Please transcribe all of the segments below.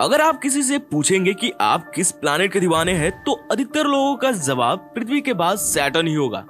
अगर आप किसी से पूछेंगे कि आप किस प्लैनेट के दीवाने हैं, तो अधिकतर लोगों का जवाब पृथ्वी के बाद सैटर्न ही होगा।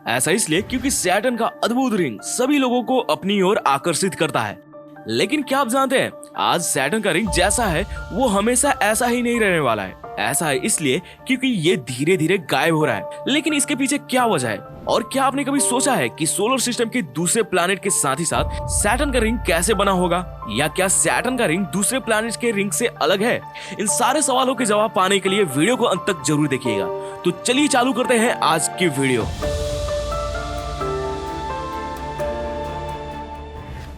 ऐसा इसलिए क्योंकि सैटर्न का अद्भुत रिंग सभी लोगों को अपनी ओर आकर्षित करता है। लेकिन क्या आप जानते हैं, आज सैटर्न का रिंग जैसा है वो हमेशा ऐसा ही नहीं रहने वाला है। ऐसा है इसलिए क्योंकि ये धीरे धीरे गायब हो रहा है। लेकिन इसके पीछे क्या वजह है, और क्या आपने कभी सोचा है कि सोलर सिस्टम के दूसरे प्लैनेट के साथ ही साथ सैटर्न का रिंग कैसे बना होगा, या क्या सैटर्न का रिंग दूसरे प्लैनेट के रिंग से अलग है? इन सारे सवालों के जवाब पाने के लिए वीडियो को अंत तक जरूर देखिएगा। तो चलिए चालू करते हैं आज की वीडियो।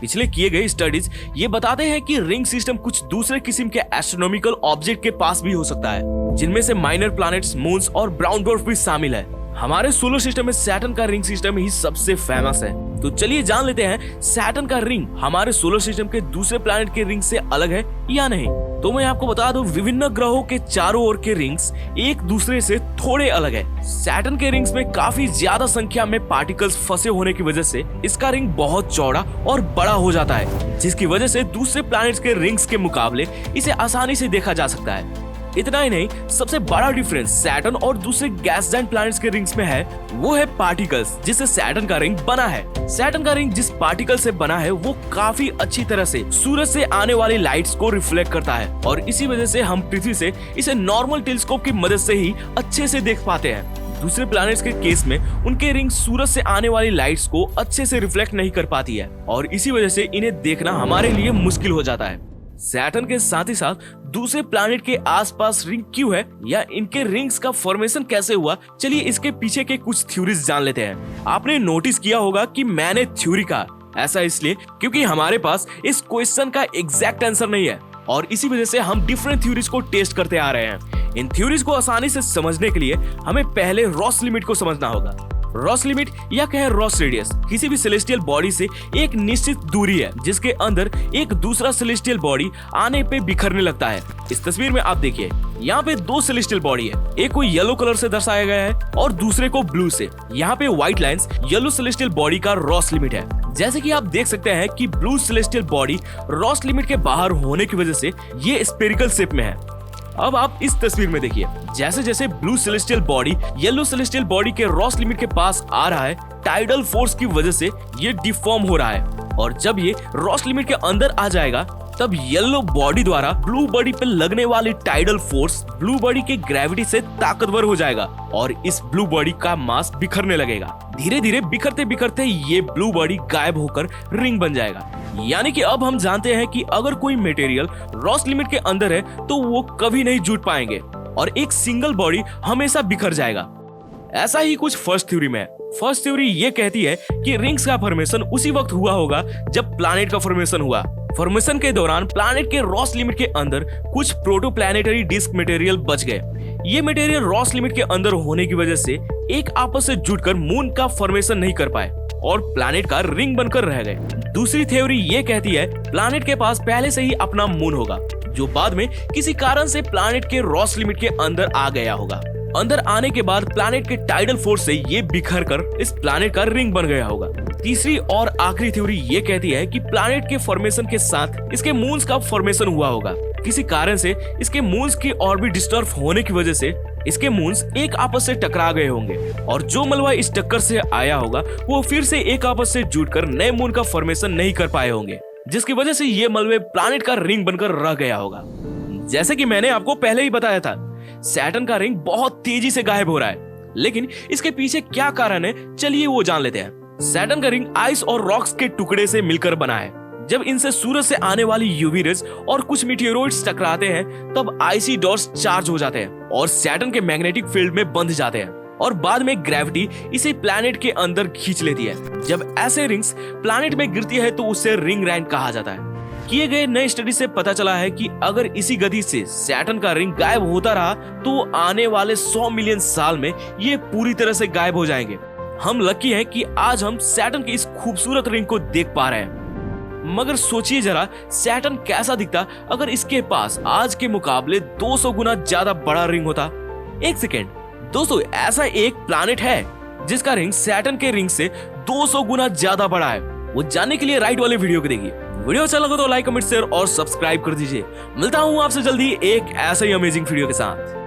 पिछले किए गए स्टडीज ये बताते हैं कि रिंग सिस्टम कुछ दूसरे किस्म के एस्ट्रोनॉमिकल ऑब्जेक्ट के पास भी हो सकता है, जिनमें से माइनर प्लैनेट्स, मून्स और ब्राउन ड्वार्फ भी शामिल है। हमारे सोलर सिस्टम में सैटर्न का रिंग सिस्टम ही सबसे फेमस है। तो चलिए जान लेते हैं सैटर्न का रिंग हमारे सोलर सिस्टम के दूसरे प्लैनेट के रिंग से अलग है या नहीं। तो मैं आपको बता दूं, विभिन्न ग्रहों के चारों ओर के रिंग्स एक दूसरे से थोड़े अलग है। सैटर्न के रिंग्स में काफी ज्यादा संख्या में पार्टिकल्स फंसे होने की वजह से इसका रिंग बहुत चौड़ा और बड़ा हो जाता है, जिसकी वजह से दूसरे प्लैनेट्स के रिंग्स के मुकाबले इसे आसानी से देखा जा सकता है। इतना ही नहीं, सबसे बड़ा डिफरेंस सैटर्न और दूसरे गैस जाइंट प्लैनेट्स के रिंग्स में है, वो है पार्टिकल्स जिससे सैटर्न का रिंग बना है। सैटर्न का रिंग जिस पार्टिकल से बना है वो काफी अच्छी तरह से सूरज से आने वाली लाइट्स को रिफ्लेक्ट करता है, और इसी वजह से हम पृथ्वी से इसे नॉर्मल टेलीस्कोप की मदद से ही अच्छे से देख पाते हैं। दूसरे प्लैनेट्स के केस में उनके रिंग सूरज से आने वाली लाइट्स को अच्छे से रिफ्लेक्ट नहीं कर पाती है, और इसी वजह से इन्हें देखना हमारे लिए मुश्किल हो जाता है। सैटर्न के साथ ही साथ दूसरे प्लैनेट के आसपास रिंग क्यों है, या इनके रिंग्स का फॉर्मेशन कैसे हुआ, चलिए इसके पीछे के कुछ थ्योरीज जान लेते हैं। आपने नोटिस किया होगा कि मैंने थ्योरी कहा, ऐसा इसलिए क्योंकि हमारे पास इस क्वेश्चन का एग्जैक्ट आंसर नहीं है, और इसी वजह से हम डिफरेंट थ्योरीज को टेस्ट करते आ रहे हैं। इन थ्योरीज को आसानी से समझने के लिए हमें पहले रॉस लिमिट को समझना होगा। रॉस लिमिट या कहे रॉस रेडियस किसी भी सेलेस्टियल बॉडी से एक निश्चित दूरी है जिसके अंदर एक दूसरा सेलेस्टियल बॉडी आने पे बिखरने लगता है। इस तस्वीर में आप देखिए, यहाँ पे दो सेलेस्टियल बॉडी है, एक को येलो कलर से दर्शाया गया है और दूसरे को ब्लू से। यहाँ पे white lines yellow celestial body का रॉस लिमिट है। जैसे कि आप देख सकते हैं कि blue celestial body Ross limit के बाहर होने की वजह से ये स्फेरिकल शेप में है। अब आप इस तस्वीर में देखिए, जैसे जैसे blue celestial body yellow celestial body के रॉस लिमिट के पास आ रहा है, टाइडल फोर्स की वजह से ये डिफॉर्म हो रहा है, और जब ये रॉस लिमिट के अंदर आ जाएगा तब येलो बॉडी द्वारा ब्लू बॉडी पे लगने वाली टाइडल फोर्स ब्लू बॉडी के ग्रेविटी से ताकतवर हो जाएगा, और इस ब्लू बॉडी का मास बिखरने लगेगा। धीरे धीरे बिखरते बिखरते ये ब्लू बॉडी गायब होकर रिंग बन जाएगा। यानी कि अब हम जानते हैं कि अगर कोई मटेरियल रॉस लिमिट के अंदर है तो वो कभी नहीं जुट पाएंगे, और एक सिंगल बॉडी हमेशा बिखर जाएगा। ऐसा ही कुछ फर्स्ट थ्योरी में है। फर्स्ट थ्योरी ये कहती है कि रिंग्स का फॉर्मेशन उसी वक्त हुआ होगा जब प्लैनेट का फॉर्मेशन हुआ। फॉर्मेशन के दौरान प्लैनेट के रॉस लिमिट के अंदर कुछ प्रोटोप्लैनेटरी डिस्क मटेरियल बच गए। ये मटेरियल रॉस लिमिट के अंदर होने की वजह से एक आपस से जुटकर मून का फॉर्मेशन नहीं कर पाए और प्लैनेट का रिंग बनकर रह गए। दूसरी थ्योरी ये कहती है प्लैनेट के पास पहले से ही अपना मून होगा, जो बाद में किसी कारण से प्लैनेट के रॉस लिमिट के अंदर आ गया होगा। अंदर आने के बाद प्लैनेट के टाइडल फोर्स से ये बिखर कर इस प्लैनेट का रिंग बन गया होगा। तीसरी और आखिरी थ्योरी ये कहती है कि प्लैनेट के फॉर्मेशन के साथ इसके मून्स का फॉर्मेशन हुआ होगा। किसी कारण से इसके मून्स की ऑर्बिट डिस्टर्ब होने की वजह से इसके मून्स एक आपस से टकरा गए होंगे, और जो मलबा इस टक्कर से आया होगा वो फिर से एक आपस से जुटकर नए मून का फॉर्मेशन नहीं कर पाए होंगे, जिसकी वजह से ये मलबे प्लैनेट का रिंग बनकर रह गया होगा। जैसे कि मैंने आपको पहले ही बताया था, सैटर्न का रिंग बहुत तेजी से गायब हो रहा है, लेकिन इसके पीछे क्या कारण है, चलिए वो जान लेते हैं। सैटर्न का रिंग आइस और रॉक्स के टुकड़े से मिलकर बना है। जब इनसे सूरज से आने वाली यूवी रेज और कुछ मीटियोरॉइड्स टकराते हैं तब आइसी डॉट्स चार्ज हो जाते हैं और सैटर्न के मैग्नेटिक फील्ड में बंध जाते हैं, और बाद में ग्रेविटी इसे प्लैनेट के अंदर खींच लेती है। जब ऐसे रिंग्स प्लैनेट में गिरती है तो उसे रिंग रैंक कहा जाता है। किए गए नए स्टडी से पता चला है कि अगर इसी गति से सैटर्न का रिंग गायब होता रहा तो आने वाले 100 मिलियन साल में ये पूरी तरह से गायब हो जाएंगे। हम लकी हैं कि आज हम सैटर्न की इस खूबसूरत रिंग को देख पा रहे हैं। मगर सोचिए जरा, सैटर्न कैसा दिखता अगर इसके पास आज के मुकाबले 200 गुना ज्यादा बड़ा रिंग होता। एक सेकेंड दोस्तों, ऐसा एक प्लैनेट है जिसका रिंग सैटर्न के रिंग से 200 गुना ज्यादा बड़ा है। वो जानने के लिए राइट वाले वीडियो को देखिए। वीडियो अच्छा लगा तो लाइक कमेंट शेयर और सब्सक्राइब कर दीजिए। मिलता हूँ आपसे जल्दी एक ऐसे ही अमेजिंग वीडियो के साथ।